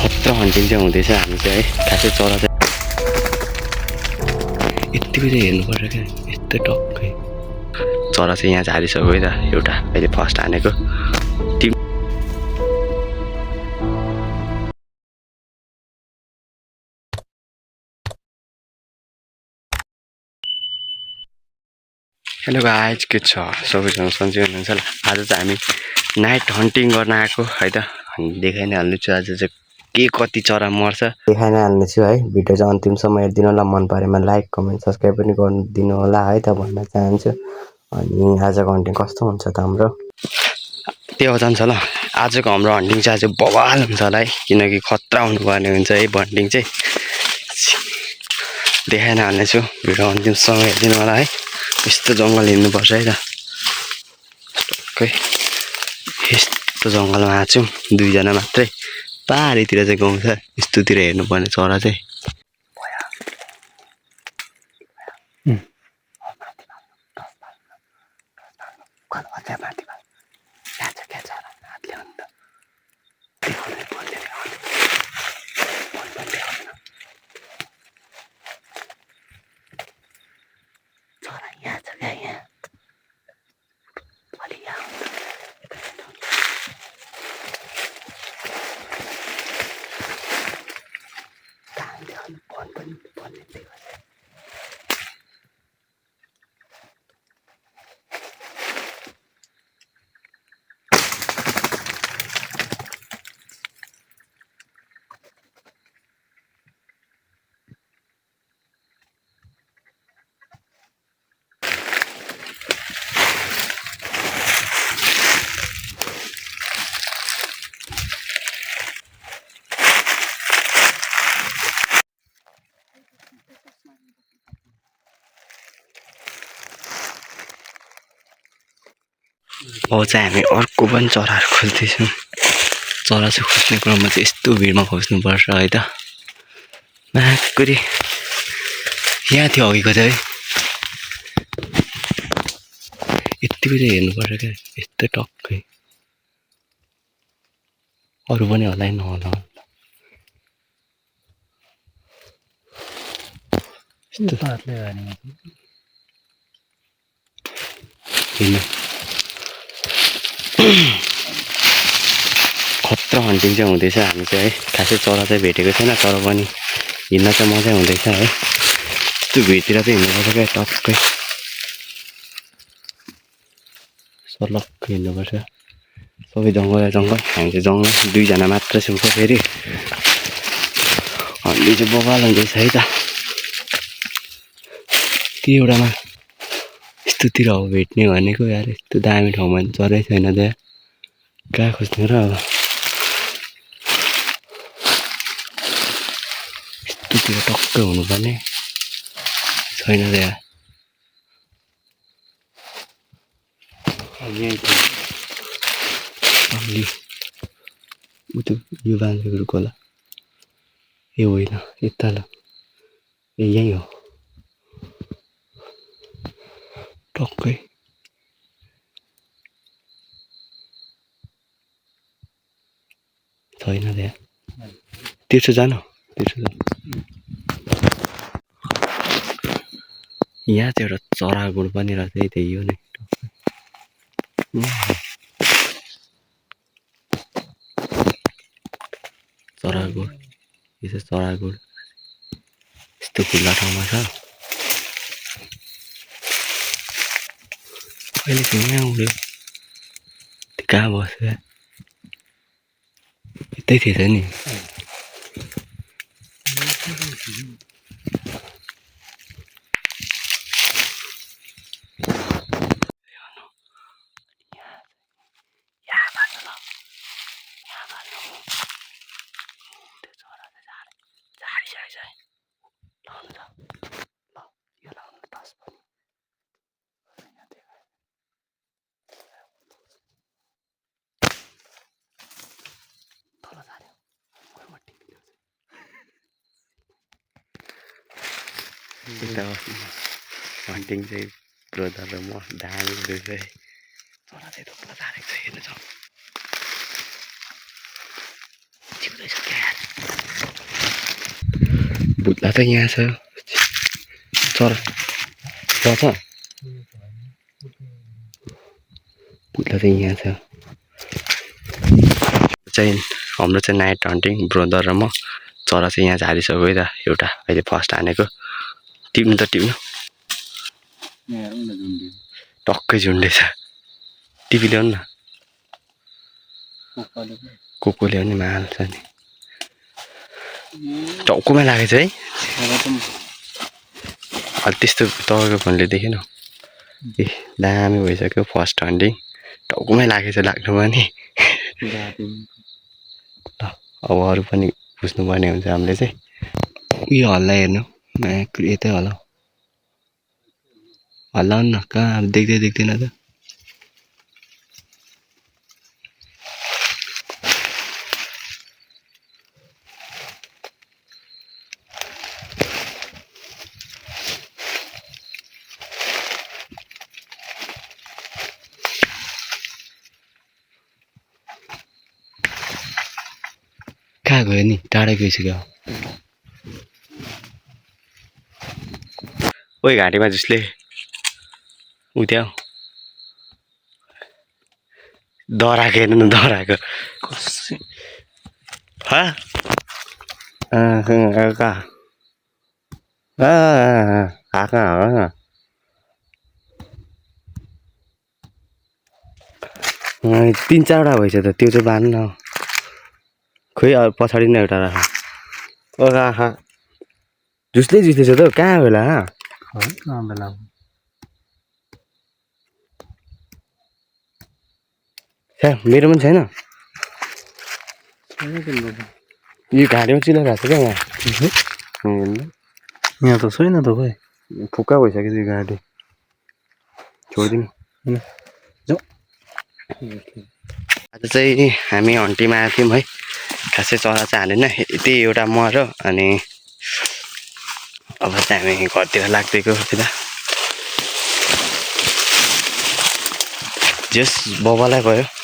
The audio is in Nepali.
खतरा हन्टिङ चाहिँ हुँदैछ हामी चाहिँ है खासै चरा चाहिँ यतिको चाहिँ हेर्नुपर्छ क्या यस्तो टक्कै चरा चाहिँ यहाँ झारिसक्यो है त एउटा अहिले फर्स्ट हानेको टिम हेलो गाइज के छ सबैजना सन्चै हुनुहुन्छ होला आज चाहिँ हामी नाइट हन्टिङ गर्न आएको है त देखाइ नै हाल्नेछु आज चाहिँ के कति चरा मर्छ देखाइ नै हाल्नेछु है भिडियो चाहिँ अन्तिमसम्म हेरिदिनु होला मन परेमा लाइक कमेन्ट सब्सक्राइब पनि गरिदिनु होला है त भन्न चाहन्छु अनि आजको हन्टिङ कस्तो हुन्छ त हाम्रो त्यो जान्छ ल आजको हाम्रो हन्टिङ चाहिँ आज बवाल हुन्छ होला है किनकि खतरा हुनुपर्ने हुन्छ है हन्टिङ चाहिँ देखाइ नै हाल्नेछु भिडियो अन्तिमसम्म हेरिदिनु होला है यस्तो जङ्गल हिँड्नुपर्छ है त टक्कै यस्तो जङ्गलमा आएको छौँ दुईजना मात्रै पाहाडीतिर चाहिँ गाउँ छ यस्तोतिर हेर्नुपर्ने चरा चाहिँ अब चाहिँ हामी अर्को पनि चराहरू खोज्दैछौँ चरा चाहिँ खोज्ने क्रममा चाहिँ यस्तो भिडमा खोज्नुपर्छ है त माकुरी यहाँ थियो अघिको चाहिँ यतिको चाहिँ हेर्नुपर्छ क्या यस्तो टक्कै अरू पनि होला है नहोला यस्तो खतरा हन्टिङ चाहिँ हुँदैछ हामी चाहिँ है खासै चरा चाहिँ भेटेको छैन तर पनि हिँड्न चाहिँ मजै हुँदैछ है यस्तो भिडतिर चाहिँ हिँड्नुपर्छ क्या टक्कै सर्लक्क हिँड्नुपर्छ सबै जङ्गल जङ्गल हामी चाहिँ जङ्गल दुईजना मात्र छौँ फेरि हन्डी चाहिँ बवाल हुँदैछ है त त्यो एउटामा यस्तोतिर हो भेट्ने भनेको यार यस्तो दामी ठाउँमा चरै छैन त्यहाँ कहाँ खोज्ने र अब यस्तोतिर टक्कै हुनुपर्ने छैन त्यहाँ अलि उतो यो बाँधेको होला ए होइन यता ल ए यहीँ हो टक्कै छैन त्यहाँ तिर्सो जानु यहाँ चाहिँ एउटा चरा गुड पनि रहेछ है त्यही हो नि चरा गुड यो चाहिँ चरा गुड यस्तो खुल्ला ठाउँमा छ अहिले चाहिँ यहाँ उड्यो त्यो कहाँ बस्यो यतै थिएछ नि हन्टिङ चाहिँ ब्रदर र म दामी हुँदैछ है चरा चाहिँ थुप्रो झारेको छ हेर्नु छ चिप्दैछ क्या भुत्ला त यहाँ छ चरा छ भुत्ला त यहाँ छ चाहिँ हाम्रो चाहिँ नाइट हन्टिङ ब्रदर र म चरा चाहिँ यहाँ झारिसक्यो है त एउटा अहिले फर्स्ट हानेको टिप्नु त टिप्नु टक्कै झुन्डेछ टिपी ल्याउनु न कोको ल्याउने हाल्छ नि टाउकोमै लागेछ है त्यस्तो तपाईँको फोनले देखेन ए दामी भइसक्यो फर्स्ट हन्टिङ टाउकोमै लागेछ लाग्नु पनि अब अरू पनि बुझ्नुपर्ने हुन्छ हामीले चाहिँ उयो हल्ला हेर्नु यतै होला हल्लाउनु न कहाँ अब देख्दैन त कहाँ गयो नि टाढै गइसक्यो ओइ घाँटीमा झुसले उठ्याउ डराएको हेर्नु न डराएको तिन चारवटा भएछ त त्यो चाहिँ बाँध्नु न खोइ अब पछाडि नै एउटा राख आहा झुसले छ त कहाँ बेला मेरो पनि छैन यो घाँटीमा चिलाइरहेको छ क्या यहाँ त छैन त खोइ फुक्का भइसक्यो त्यो घाँटी छोडिदिनु आज चाहिँ हामी हन्टीमा आएको थियौँ है खासै चरा चाहिँ हालेन यति एउटा मर्यो अनि अब चाहिँ हामी घरतिर लाग्दिएको थिएन जस बाबालाई भयो